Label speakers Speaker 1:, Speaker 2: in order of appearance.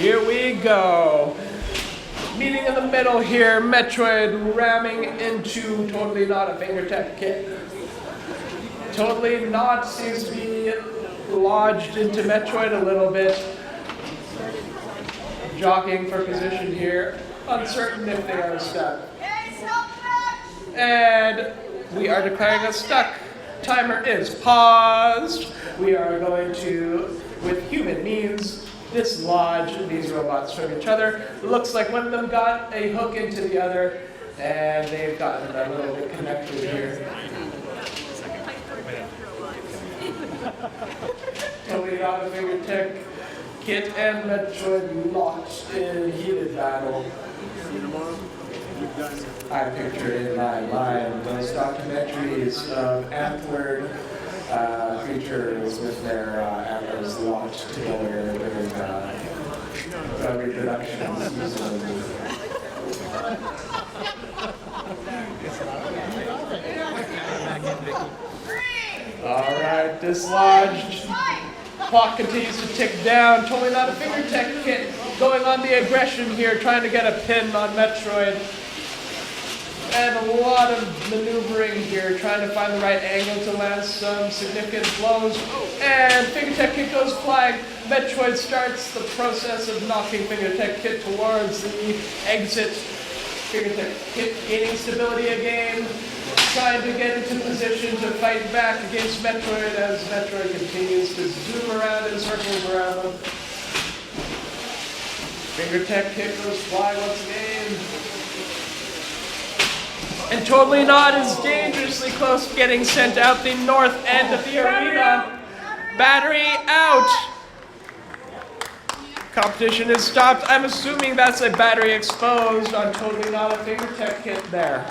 Speaker 1: Here we go. Meeting in the middle here, Metroid ramming into Totally Not a FingerTech kit. Totally Not seems to be lodged into Metroid a little bit. Jockeying for position here, uncertain if they are stuck. And we are declaring us stuck. Timer is paused. We are going to, with human means, dislodge these robots from each other. Looks like one of them got a hook into the other, and they've gotten a little bit connected here. Totally Not a FingerTech kit and Metroid locked in heated battle. I pictured in my mind those documentaries of Antweight creatures with their antlers locked together during reproduction season. Alright, dislodged. Clock continues to tick down. Totally Not a FingerTech kit going on the aggression here, trying to get a pin on Metroid. And a lot of maneuvering here, trying to find the right angle to land some significant blows. And FingerTech kit goes flying. Metroid starts the process of knocking FingerTech kit towards the exit. FingerTech kit gaining stability again, trying to get into position to fight back against Metroid as Metroid continues to zoom around in circles around them. FingerTech kit goes fly once again. And Totally Not is dangerously close to getting sent out the north end of the arena. Battery out. Competition is stopped. I'm assuming that's a battery exposed on Totally Not a FingerTech kit there.